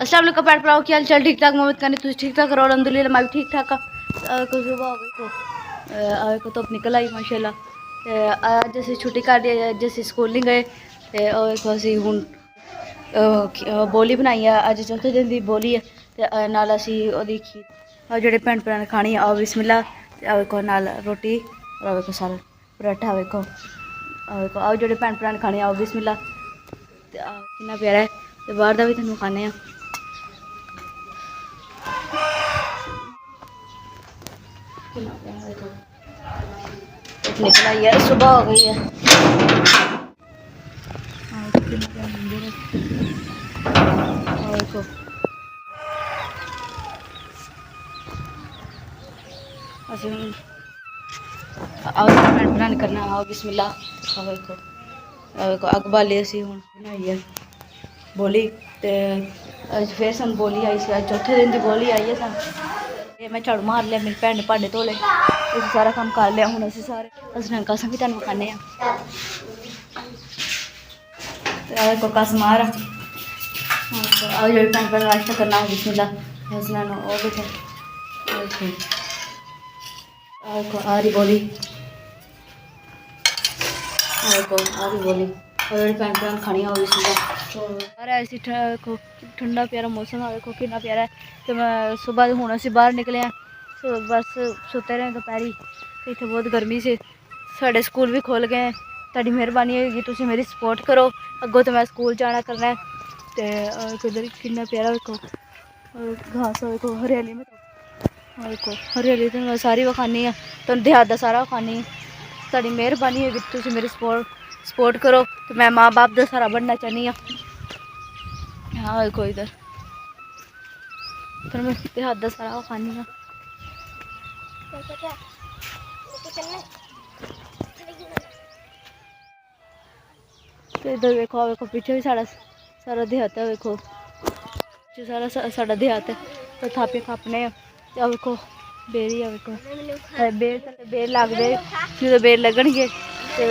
अस्सलाम वालेकुम पैट भराओ की हाल चाल ठीक ठाक मोहम्मद कानी तुम ठीक ठाक रहो अलहमदुलिल्लाह मैं भी ठीक ठाक को सुबह हो गई को धुप्प निकल आई माशाल्लाह अज असीं छुट्टी कर दी अज असीं स्कूल नहीं गए तो असीं हुण बोली बनाई है अज चौथे दिन की बोली है ते नाल असीं ओहदी खीर जेह्ड़े भैन भ्राऽ ने खानी आओ बिस्मिल्लाह ते वेखो नाल रोटी और वेखो सारा पराठा वेखो आओ जेह्ड़े भैन भ्राऽ ने खानी आओ बिस्मिल्लाह ते किन्ना प्यारा है ते बाहर दा भी तुहानूं खाने आ निकल आई है सुबह हो गई है देखो आओ भैन भ्राऽ ने करना आओ बिस्मिल्लाह देखो देखो अग बाली असीं हुण बनाई है बोली ते अज फिर सन बोली आई सी अज चौथे दिन की बोली आई है सन मैं झाड़ू मार लिया मेरी भैन ने भांडे धो ले सारा कम्म कर लिया हुण असीं सारे हसनैन कसम भी तुहानूं खाने को कस मार आओ जेह्ड़े भैन भ्राऽ नाश्ता करना बिस्मिल्लाह हसनैन ओह् देखो आ रही बोली देखो आ रही बोली और जेह्ड़े भैन भ्राऽ ने खानी हो बिस्मिल्लाह सारा ऐसी ठंडा प्यारा मौसम है देखो कितना प्यारा है तो मैं सुबह हूँ असीं बाहर निकले हैं बस सुते रहे दोपहरी इतने बहुत गर्मी से साढ़े स्कूल भी खुल गए तुहाडी मेहरबानी होगी तुसीं मेरी सपोर्ट करो अगों तो मैं स्कूल जाना करना है तो इधर कितना प्यारा देखो घास देखो हरियाली में देखो हरियाली तो मैं सारी विखानी हाँ तुहानूं देहात दा सारा विखानी तुहाडी मेहरबानी होगी तुसीं मेरी सपोर्ट करो तो मैं माँ बाप का सहारा बनना चाहनी हाँ देखो इधर फिर मैं देहात दा सारा विखानी हाँ तो इधर देखो देखो पीछे भी सारा देहात है देखो पीछे सारा देहात है तो थापे खापने देखो बेरी है देखो बेर लगते जो बेर लगनगे तो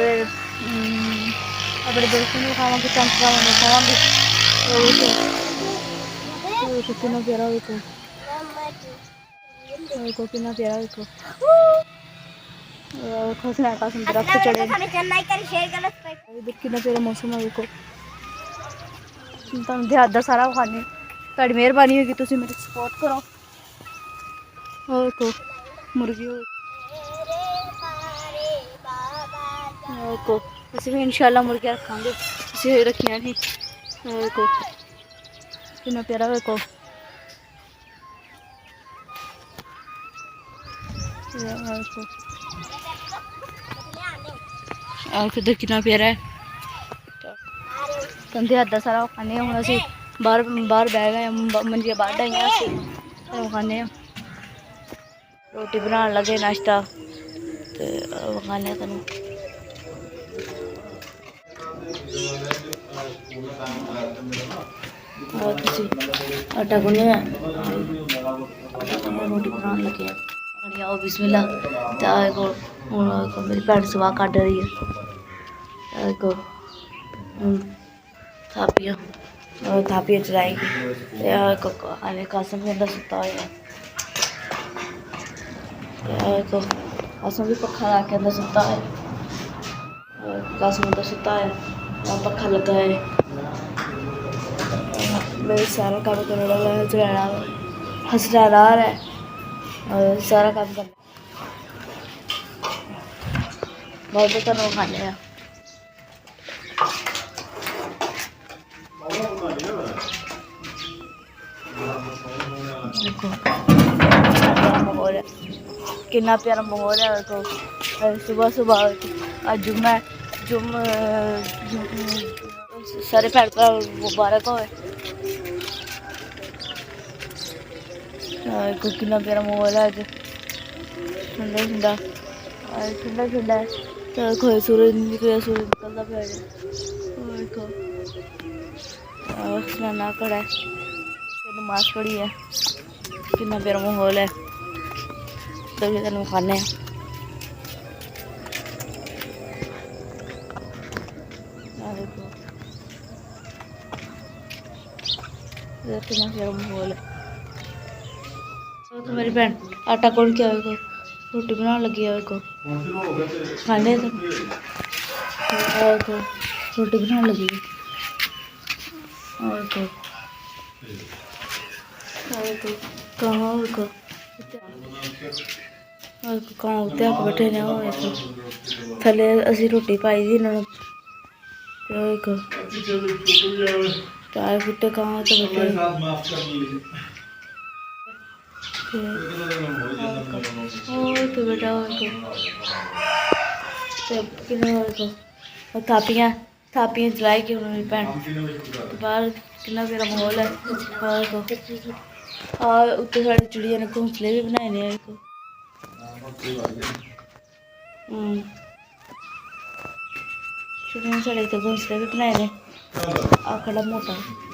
अपने दोस्तों को खावे चमचा खावे कितना प्यारा देखो देखो कितना प्यारा देखो खसना कसम दरख्त चढ़े इधर कितना प्यारा मौसम है देखो तुहानूं देहात दा सारा खाने तुहाडी मेहरबानी होगी तुसीं मेरी सपोर्ट करो देखो मुर्गी देखो असीं भी इंशाल्लाह मुर्गियां रखांगे असीं रखियां नहीं देखो कितना प्यारा देखो किधर कितना प्यारा है कंधे हद सारा खाने हूँ असीं बाहर बह गए मंजिया बाहर डाइया असीं खाने रोटी बनाने लगे नाश्ता तो खाने तुहानूं आटा गुन्ने रोटी बनाने लगे आओ बिस्मिल्लाह देखो मेरी भैन सवाह कट रही है देखो थापियां चलाएगी अरे कासम भी अंदर सुता हुआ देखो कासम भी पखा ला के अंदर सुता है कासम अंदर सुता है पखा लगा है मेरे सारा काम करने वाला हंसना रहा है और सारा काम करना बहुत तुहानूं खाने हैं देखो माहौल है कितना प्यारा माहौल है देखो सुबह सुबह आज जुम्मा है सारे भैन भ्राऽ मुबारक होए देखो कितना प्यारा माहौल है अज ठंडा ठंडा ठंडा ठंडा है तो देखो सूरज निकलता पाया देखो स्नाना कड़ा है नमाज पढ़ी है कितना प्यारा माहौल है तो तुहानूं खाने देखो कितना प्यारा माहौल है। तो मेरी भैन आटा गुन के आवे को रोटी बनाने लगी है को खाने तो और को रोटी बनाने लगी है और को कहाँ को कहाँ उत्ते आके बैठे ने और को थले असी रोटी पाई दी इन्होंने तो को चाय फुटे कहाँ तो बैठे और तो बेटा और को थापियाँ थापियाँ जलाई के उन्होंने भैन बाहर कितना प्यारा माहौल है और को और उत्ते साढ़े चिड़िया ने घोंसले भी बनाए ने को चिड़िया साढ़े तो घोंसले भी बनाए ने आ खड़ा मोटा